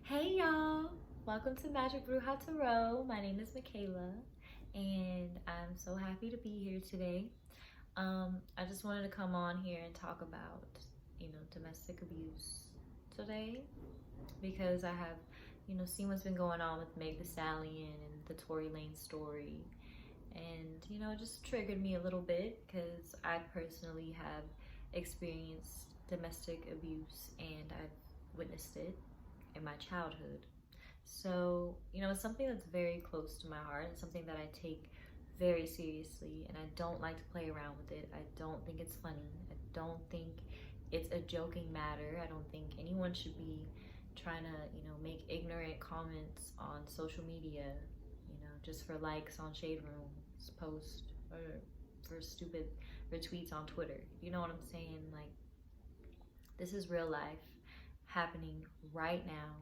Hey y'all, welcome to Magicbrujatarot. My name is Michaela and I'm so happy to be here today. I just wanted to come on here and talk about, domestic abuse today because I have, seen what's been going on with Meg the Stallion and the Tory Lane story. And, it just triggered me a little bit because I personally have experienced domestic abuse and I've witnessed it in my childhood. So, it's something that's very close to my heart and something that I take very seriously, and I don't like to play around with it. I don't think it's funny. I don't think it's a joking matter. I don't think anyone should be trying to, make ignorant comments on social media, just for likes on Shade Room's post or for stupid retweets on Twitter. You know what I'm saying? Like, this is real life happening right now.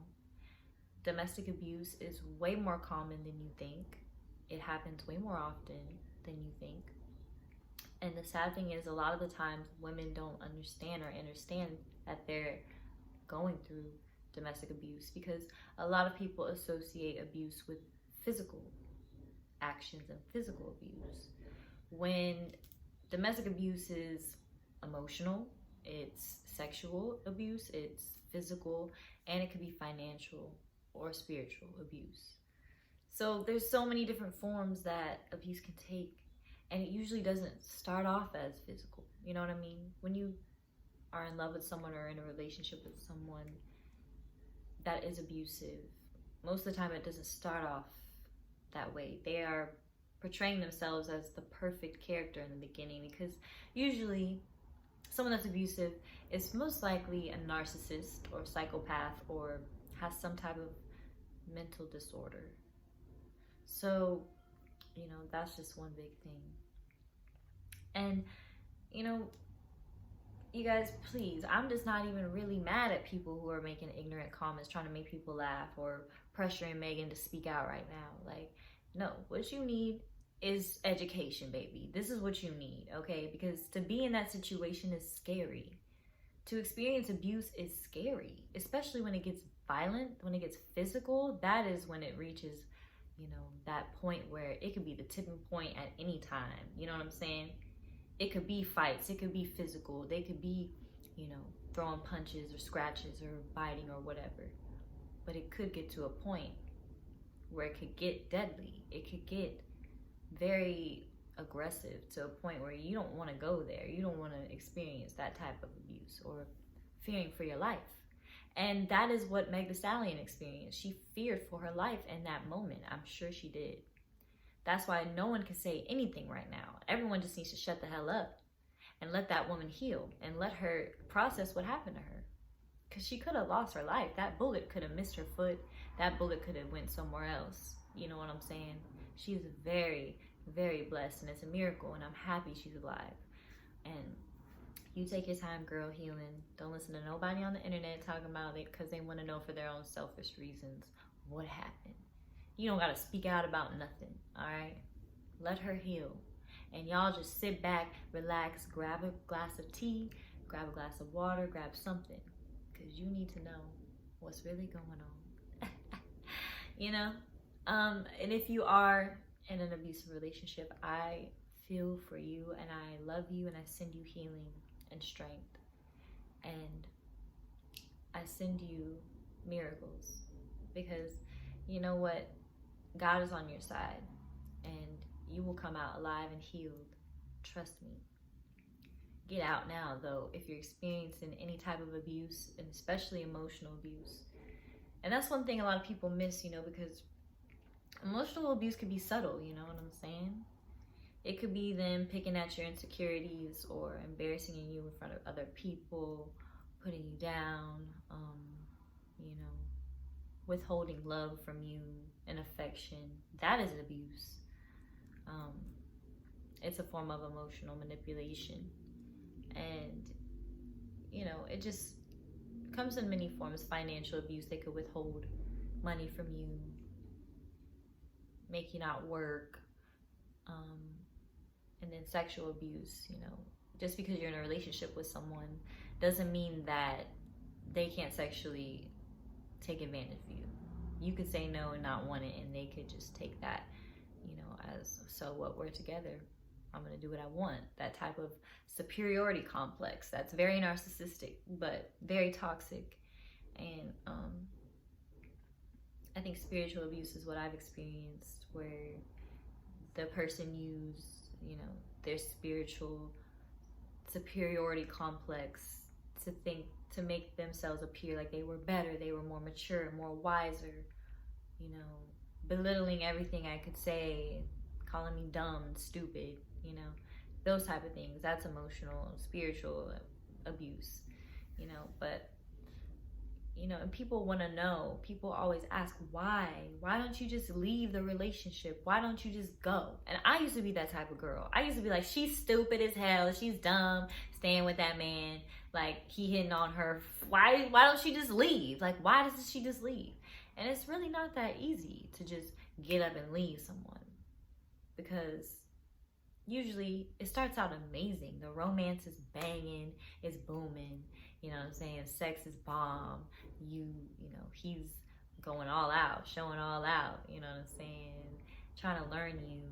Domestic abuse is way more common than you think. It happens way more often than you think. And the sad thing is, a lot of the times women don't understand that they're going through domestic abuse because a lot of people associate abuse with physical actions and physical abuse. When domestic abuse is emotional, it's sexual abuse, it's physical, and it could be financial or spiritual abuse. So there's so many different forms that abuse can take, and it usually doesn't start off as physical. You know what I mean? When you are in love with someone or in a relationship with someone that is abusive, most of the time it doesn't start off that way. They are portraying themselves as the perfect character in the beginning because usually someone that's abusive is most likely a narcissist or psychopath or has some type of mental disorder. So, that's just one big thing. And, you guys, please, I'm just not even really mad at people who are making ignorant comments, trying to make people laugh or pressuring Megan to speak out right now. Like, no, what you need is education, baby. This is what you need, okay? Because to be in that situation is scary. To experience abuse is scary, especially when it gets violent, when it gets physical. That is when it reaches, that point where it could be the tipping point at any time. You know what I'm saying? It could be fights, it could be physical, they could be, throwing punches or scratches or biting or whatever. But it could get to a point where it could get deadly. It could get very aggressive to a point where you don't want to go there. You don't want to experience that type of abuse or fearing for your life. And that is what Meg the Stallion experienced. She feared for her life in that moment. I'm sure she did. That's why no one can say anything right now. Everyone just needs to shut the hell up and let that woman heal and let her process what happened to her. Because she could have lost her life. That bullet could have missed her foot. That bullet could have went somewhere else. You know what I'm saying? She's very, very blessed, and it's a miracle, and I'm happy she's alive. And you take your time, girl, healing. Don't listen to nobody on the internet talking about it because they want to know for their own selfish reasons what happened. You don't got to speak out about nothing, all right? Let her heal. And y'all just sit back, relax, grab a glass of tea, grab a glass of water, grab something, because you need to know what's really going on. And if you are in an abusive relationship, I feel for you and I love you and I send you healing and strength. And I send you miracles because you know what? God is on your side and you will come out alive and healed. Trust me. Get out now, though, if you're experiencing any type of abuse, and especially emotional abuse. And that's one thing a lot of people miss, because emotional abuse can be subtle, you know what I'm saying? It could be them picking at your insecurities or embarrassing you in front of other people, putting you down, withholding love from you and affection. That is abuse. It's a form of emotional manipulation. And, it just comes in many forms. Financial abuse, they could withhold money from you, make you not work. And then sexual abuse, just because you're in a relationship with someone doesn't mean that they can't sexually take advantage of you. You could say no and not want it, and they could just take that, you know, as, so what, we're together, I'm gonna do what I want. That type of superiority complex, that's very narcissistic, but very toxic. And I think spiritual abuse is what I've experienced, where the person used, you know, their spiritual superiority complex to make themselves appear like they were better, they were more mature, more wiser, you know, belittling everything I could say, calling me dumb and stupid, you know, those type of things. That's emotional and spiritual abuse, you know. But, you know, and people want to know, people always ask, why don't you just leave the relationship? Why don't you just go? And I used to be that type of girl. I used to be like, she's stupid as hell, she's dumb, staying with that man, like, he hitting on her, why don't she just leave? Like, why doesn't she just leave? And it's really not that easy to just get up and leave someone, because usually it starts out amazing. The romance is banging, it's booming, you know what I'm saying? Sex is bomb. You know, he's going all out, showing all out, you know what I'm saying? Trying to learn you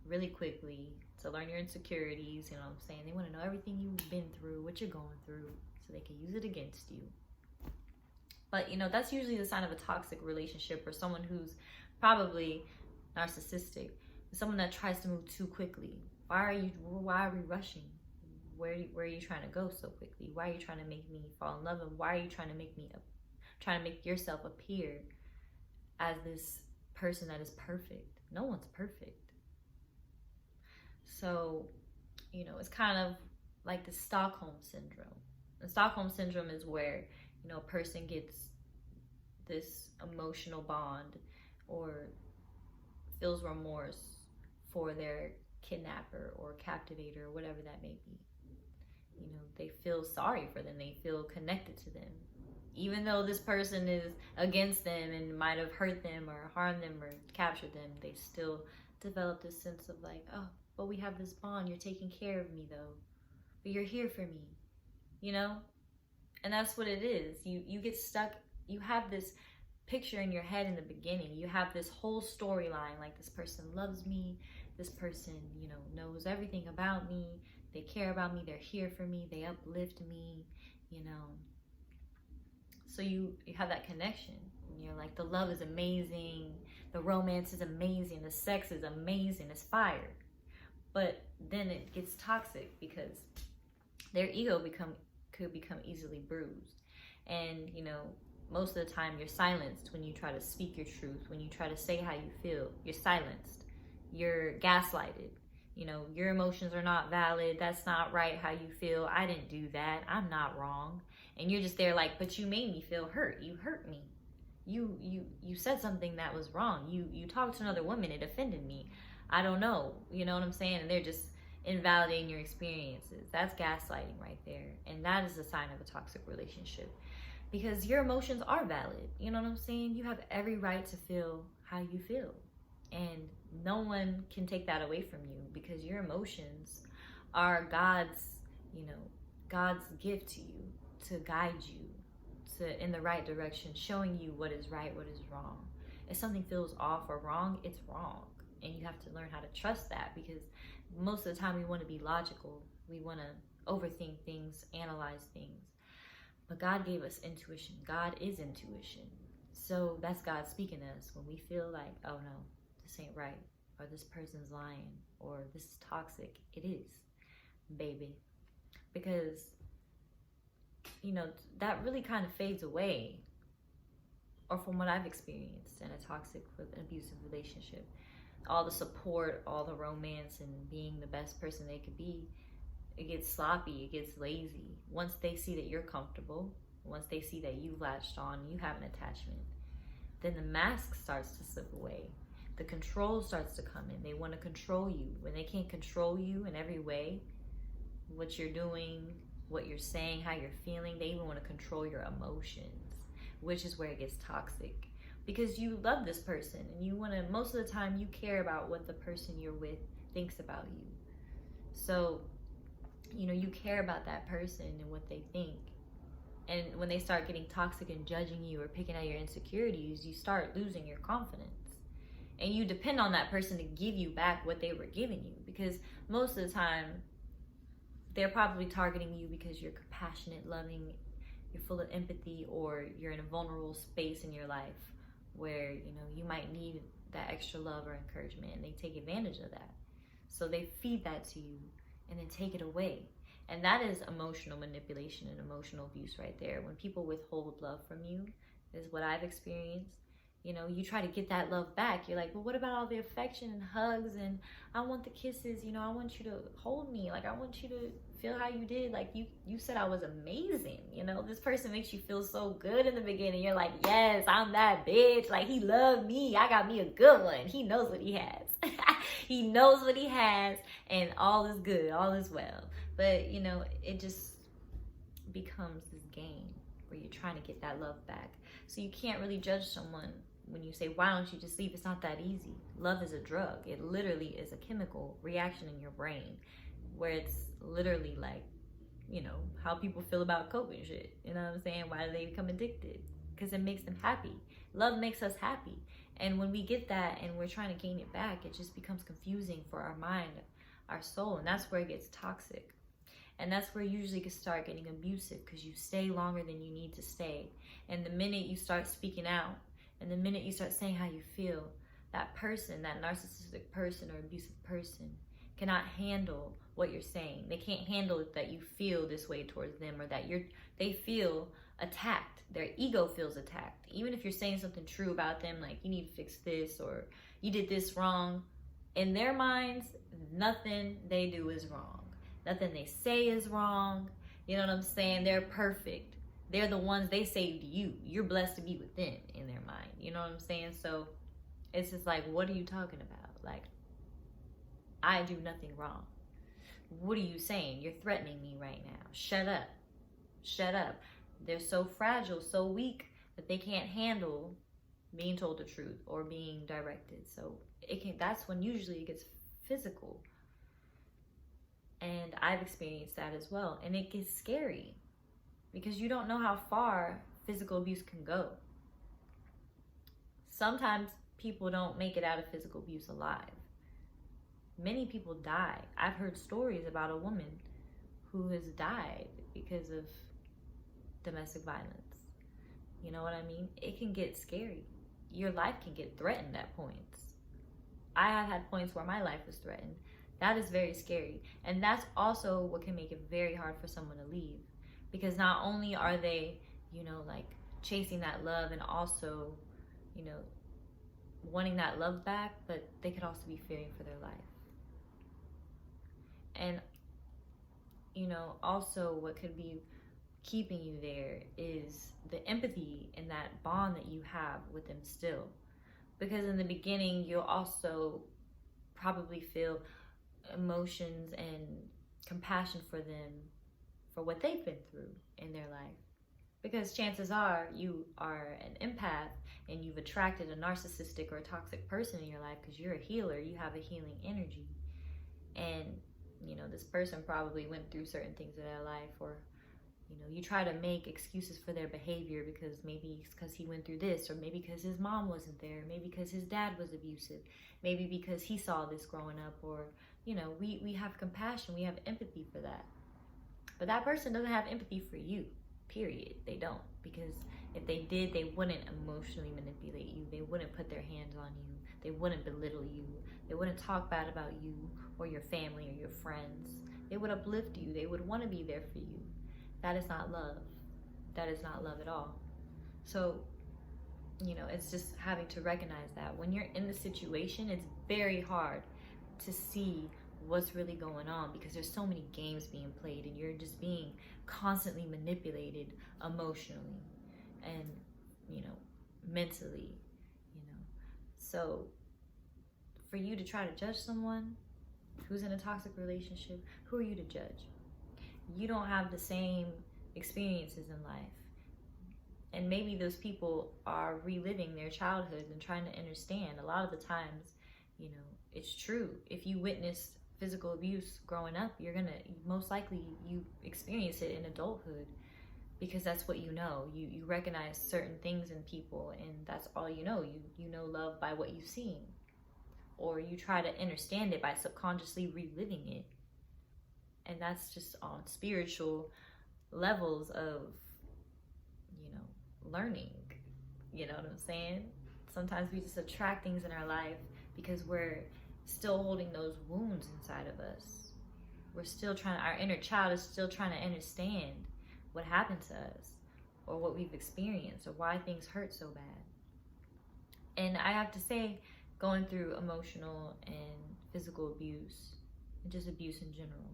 really quickly, to learn your insecurities, you know what I'm saying? They want to know everything you've been through, what you're going through, so they can use it against you. But, you know, that's usually the sign of a toxic relationship, or someone who's probably narcissistic, someone that tries to move too quickly. Why are we rushing? Where are you trying to go so quickly? Why are you trying to make me fall in love? And why are you trying to make yourself appear as this person that is perfect? No one's perfect. So, you know, it's kind of like the Stockholm syndrome. The Stockholm syndrome is where, you know, a person gets this emotional bond or feels remorse for their kidnapper or captivator or whatever that may be. You know, they feel sorry for them, they feel connected to them, even though this person is against them and might have hurt them or harmed them or captured them. They still develop this sense of like, oh, but we have this bond, you're taking care of me though, but you're here for me, you know? And that's what it is. You get stuck, you have this picture in your head in the beginning, you have this whole storyline, like, this person loves me, this person, you know, knows everything about me, they care about me, they're here for me, they uplift me, you know. So you have that connection, and you're like, the love is amazing, the romance is amazing, the sex is amazing, it's fire. But then it gets toxic because their ego could become easily bruised. And, you know, most of the time you're silenced when you try to speak your truth, when you try to say how you feel, you're silenced, you're gaslighted. You know, your emotions are not valid, that's not right how you feel, I didn't do that, I'm not wrong. And you're just there like, but you made me feel hurt, you hurt me, you said something that was wrong, you talked to another woman, it offended me, I don't know, you know what I'm saying? And they're just invalidating your experiences. That's gaslighting right there. And that is a sign of a toxic relationship, because your emotions are valid, you know what I'm saying? You have every right to feel how you feel, and no one can take that away from you, because your emotions are God's, you know, God's gift to you, to guide you in the right direction, showing you what is right, what is wrong. If something feels off or wrong, it's wrong. And you have to learn how to trust that, because most of the time we want to be logical. We want to overthink things, analyze things. But God gave us intuition. God is intuition. So that's God speaking to us when we feel like, oh no, this ain't right, or this person's lying, or this is toxic. It is, baby. Because, you know, that really kind of fades away, or from what I've experienced in a toxic, abusive relationship. All the support, all the romance, and being the best person they could be, it gets sloppy, it gets lazy. Once they see that you're comfortable, once they see that you've latched on, you have an attachment, then the mask starts to slip away. The control starts to come in. They want to control you. When they can't control you in every way, what you're doing, what you're saying, how you're feeling, they even want to control your emotions, which is where it gets toxic. Because you love this person, and you want to, most of the time you care about what the person you're with thinks about you. So, you know, you care about that person and what they think. And when they start getting toxic and judging you or picking at your insecurities, you start losing your confidence. And you depend on that person to give you back what they were giving you, because most of the time they're probably targeting you because you're compassionate, loving, you're full of empathy, or you're in a vulnerable space in your life where, you know, you might need that extra love or encouragement, and they take advantage of that. So they feed that to you and then take it away. And that is emotional manipulation and emotional abuse right there. When people withhold love from you, is what I've experienced. You know, you try to get that love back. You're like, well, what about all the affection and hugs? And I want the kisses. You know, I want you to hold me. Like, I want you to feel how you did. Like, you said I was amazing. You know, this person makes you feel so good in the beginning. You're like, yes, I'm that bitch. Like, he loved me. I got me a good one. He knows what he has. He knows what he has. And all is good. All is well. But, you know, it just becomes this game where you're trying to get that love back. So you can't really judge someone when you say, why don't you just leave? It's not that easy. Love is a drug. It literally is a chemical reaction in your brain where it's literally like, you know, how people feel about coke and shit. You know what I'm saying? Why do they become addicted? Because it makes them happy. Love makes us happy. And when we get that and we're trying to gain it back, it just becomes confusing for our mind, our soul. And that's where it gets toxic. And that's where you usually can start getting abusive, because you stay longer than you need to stay. And the minute you start speaking out, and the minute you start saying how you feel, that person, that narcissistic person or abusive person, cannot handle what you're saying. They can't handle it that you feel this way towards them, or that they feel attacked. Their ego feels attacked. Even if you're saying something true about them, like you need to fix this or you did this wrong, in their minds, nothing they do is wrong. Nothing they say is wrong. You know what I'm saying? They're perfect. They're the ones, they saved you. You're blessed to be with them in their mind. You know what I'm saying? So it's just like, what are you talking about? Like, I do nothing wrong. What are you saying? You're threatening me right now. Shut up. Shut up. They're so fragile, so weak that they can't handle being told the truth or being directed. So that's when usually it gets physical. And I've experienced that as well. And it gets scary because you don't know how far physical abuse can go. Sometimes people don't make it out of physical abuse alive. Many people die. I've heard stories about a woman who has died because of domestic violence. You know what I mean? It can get scary. Your life can get threatened at points. I have had points where my life was threatened. That is very scary. And that's also what can make it very hard for someone to leave. Because not only are they, you know, like chasing that love and also, you know, wanting that love back, but they could also be fearing for their life. And, you know, also what could be keeping you there is the empathy and that bond that you have with them still. Because in the beginning, you'll also probably feel emotions and compassion for them for what they've been through in their life. Because chances are you are an empath and you've attracted a narcissistic or a toxic person in your life because you're a healer, you have a healing energy. And, you know, this person probably went through certain things in their life, or, you know, you try to make excuses for their behavior because maybe it's because he went through this, or maybe because his mom wasn't there, maybe because his dad was abusive, maybe because he saw this growing up, or, you know, we have compassion, we have empathy for that. But that person doesn't have empathy for you, period. They don't. Because if they did, they wouldn't emotionally manipulate you. They wouldn't put their hands on you. They wouldn't belittle you. They wouldn't talk bad about you or your family or your friends. They would uplift you. They would want to be there for you. That is not love. That is not love at all. So, you know, it's just having to recognize that when you're in the situation, it's very hard to see what's really going on because there's so many games being played and you're just being constantly manipulated emotionally and, you know, mentally, you know. So for you to try to judge someone who's in a toxic relationship, who are you to judge? You don't have the same experiences in life. And maybe those people are reliving their childhoods and trying to understand. A lot of the times, you know, it's true. If you witnessed physical abuse growing up, you're gonna most likely you experience it in adulthood because that's what you know. You recognize certain things in people, and that's all you know. You know love by what you've seen, or you try to understand it by subconsciously reliving it. And that's just on spiritual levels of, learning. You know what I'm saying? Sometimes we just attract things in our life because we're still holding those wounds inside of us. We're still our inner child is still trying to understand what happened to us, or what we've experienced, or why things hurt so bad. And I have to say, going through emotional and physical abuse, and just abuse in general,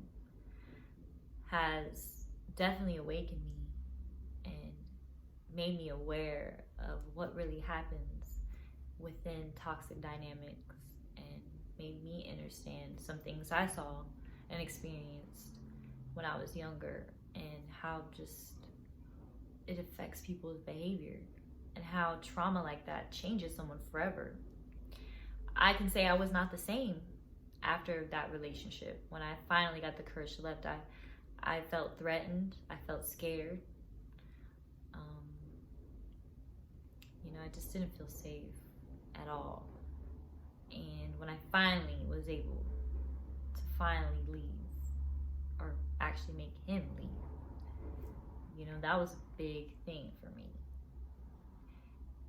has definitely awakened me and made me aware of what really happens within toxic dynamics, and made me understand some things I saw and experienced when I was younger, and how just it affects people's behavior, and how trauma like that changes someone forever. I can say I was not the same after that relationship. When I finally got the courage to let I felt threatened. I felt scared. I just didn't feel safe at all. And when I finally was able to finally leave, or actually make him leave, that was a big thing for me.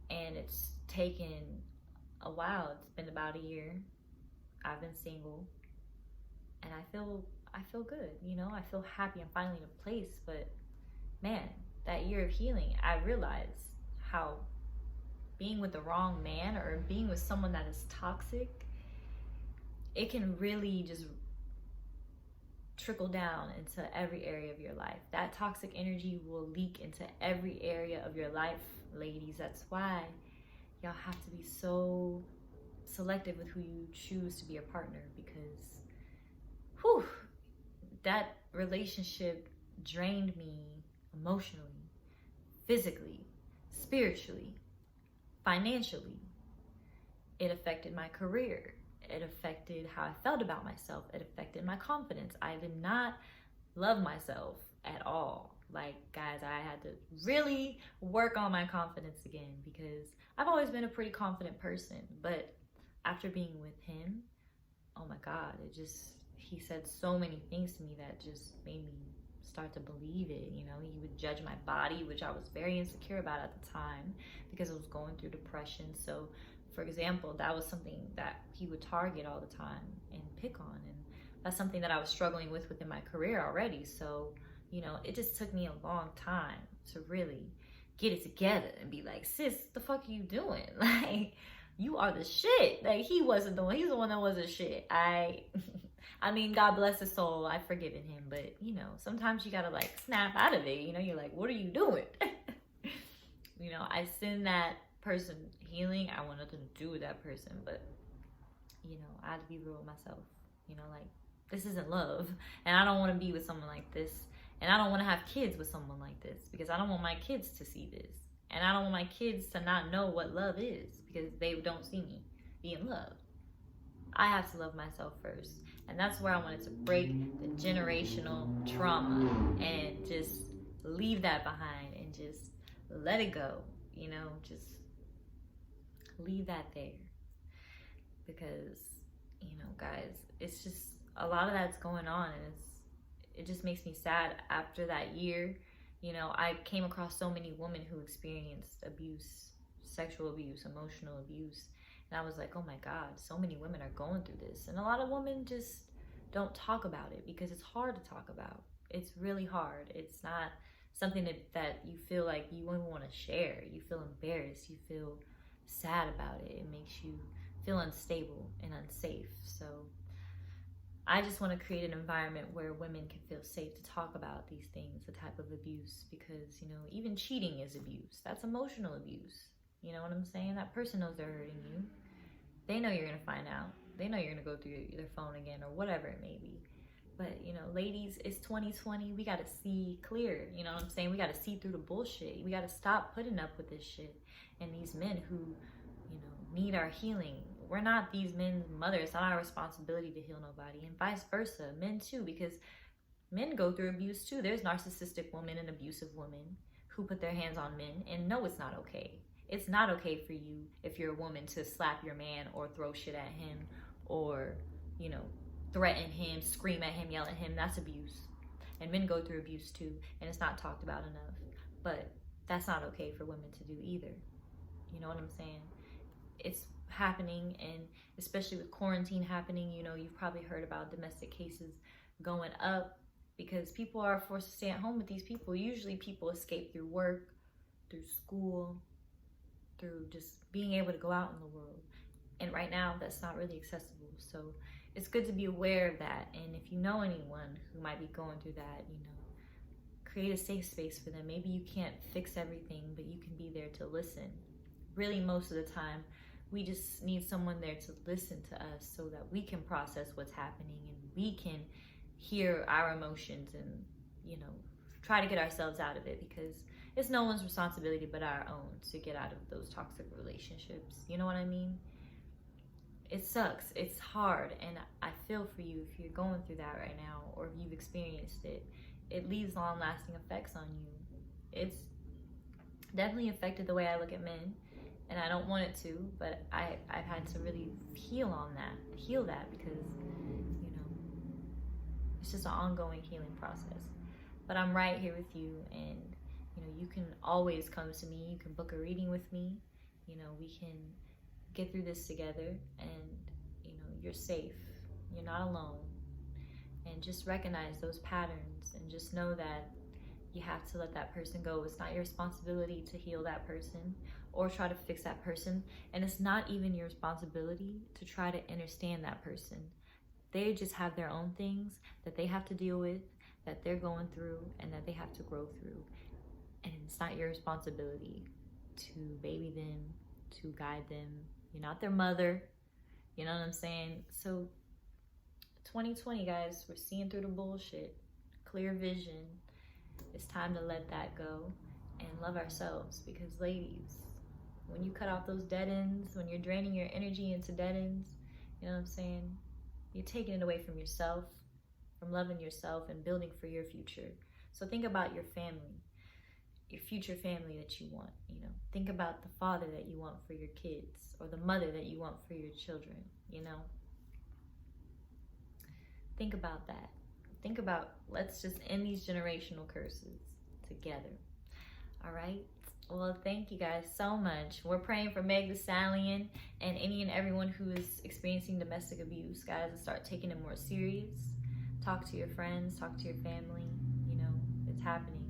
And it's taken a while. It's been about a year. I've been single, and I feel good. I feel happy. I'm finally in a place. But man, that year of healing, I realized how being with the wrong man, or being with someone that is toxic, it can really just trickle down into every area of your life. That toxic energy will leak into every area of your life, ladies. That's why y'all have to be so selective with who you choose to be a partner, because that relationship drained me emotionally, physically, spiritually, financially. It affected my career. It affected how I felt about myself. It affected my confidence. I did not love myself at all. Like, guys, I had to really work on my confidence again, because I've always been a pretty confident person. But after being with him, oh my God, he said so many things to me that just made me start to believe it. He would judge my body, which I was very insecure about at the time, because I was going through depression. So, for example, that was something that he would target all the time and pick on. And that's something that I was struggling with within my career already. So, it just took me a long time to really get it together and be like, sis, the fuck are you doing? Like, you are the shit. Like, he wasn't the one. He's the one that was the shit. I mean, God bless his soul. I've forgiven him. But, sometimes you got to, snap out of it. You're like, what are you doing? I send that person healing. I want nothing to do with that person. But, I had to be real with myself. This isn't love. And I don't want to be with someone like this. And I don't want to have kids with someone like this, because I don't want my kids to see this. And I don't want my kids to not know what love is, because they don't see me being loved. I have to love myself first. And that's where I wanted to break the generational trauma and just leave that behind and just let it go. Just leave that there. Because, guys, it's just a lot of that's going on, and it just makes me sad. After that year, I came across so many women who experienced abuse, sexual abuse, emotional abuse. And I was like, oh my God, so many women are going through this. And a lot of women just don't talk about it, because it's hard to talk about. It's really hard. It's not something that you feel like you wouldn't want to share. You feel embarrassed. You feel sad about it. It makes you feel unstable and unsafe. So I just want to create an environment where women can feel safe to talk about these things, the type of abuse, because, even cheating is abuse. That's emotional abuse. You know what I'm saying? That person knows they're hurting you. They know you're going to find out. They know you're going to go through their phone again, or whatever it may be. But, ladies, it's 2020. We got to see clear. You know what I'm saying? We got to see through the bullshit. We got to stop putting up with this shit. And these men who, need our healing. We're not these men's mothers. It's not our responsibility to heal nobody. And vice versa. Men too, because men go through abuse too. There's narcissistic women and abusive women. who put their hands on men. And no, it's not okay. It's not okay for you, if you're a woman, to slap your man or throw shit at him or, you know, threaten him, scream at him, yell at him. That's abuse. And men go through abuse too, and it's not talked about enough. But that's not okay for women to do either. You know what I'm saying? It's happening, and especially with quarantine happening, you know, you've probably heard about domestic cases going up because people are forced to stay at home with these people. Usually people escape through work, through school, through just being able to go out in the world. And right now, that's not really accessible. So it's good to be aware of that. And if you know anyone who might be going through that, you know, create a safe space for them. Maybe you can't fix everything, but you can be there to listen. Really, most of the time, we just need someone there to listen to us so that we can process what's happening and we can hear our emotions and, you know, try to get ourselves out of it, because it's no one's responsibility but our own to get out of those toxic relationships. You know what I mean? It sucks. It's hard. And I feel for you if you're going through that right now, or if you've experienced it. It leaves long-lasting effects on you. It's definitely affected the way I look at men, and I don't want it to, but I've had to really heal that because, you know, it's just an ongoing healing process. But I'm right here with you, and, you know, you can always come to me. You can book a reading with me. You know, we can get through this together, and, you know, you're safe. You're not alone. And just recognize those patterns and just know that you have to let that person go. It's not your responsibility to heal that person or try to fix that person. And it's not even your responsibility to try to understand that person. They just have their own things that they have to deal with, that they're going through, and that they have to grow through. And it's not your responsibility to baby them, to guide them. You're not their mother. You know what I'm saying? So 2020, guys, we're seeing through the bullshit. Clear vision. It's time to let that go and love ourselves, because ladies, when you cut off those dead ends, when you're draining your energy into dead ends, you know what I'm saying? You're taking it away from yourself, from loving yourself and building for your future. So think about your family, your future family that you want, you know. Think about the father that you want for your kids, or the mother that you want for your children, you know. Think about that. Think about, let's just end these generational curses together. All right? Well, thank you guys so much. We're praying for Megan the Stallion and any and everyone who is experiencing domestic abuse, guys, to start taking it more serious. Talk to your friends, talk to your family. You know, it's happening.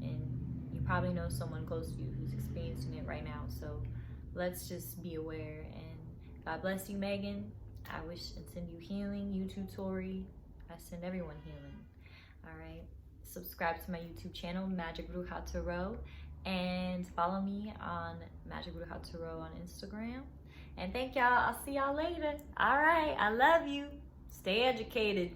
And you probably know someone close to you who's experiencing it right now. So let's just be aware. And God bless you, Megan. I wish and send you healing. You too, Tori. I send everyone healing. All right. Subscribe to my YouTube channel, magicbrujatarot, and follow me on magicbrujatarot on Instagram. And thank y'all. I'll see y'all later. All right. I love you. Stay educated.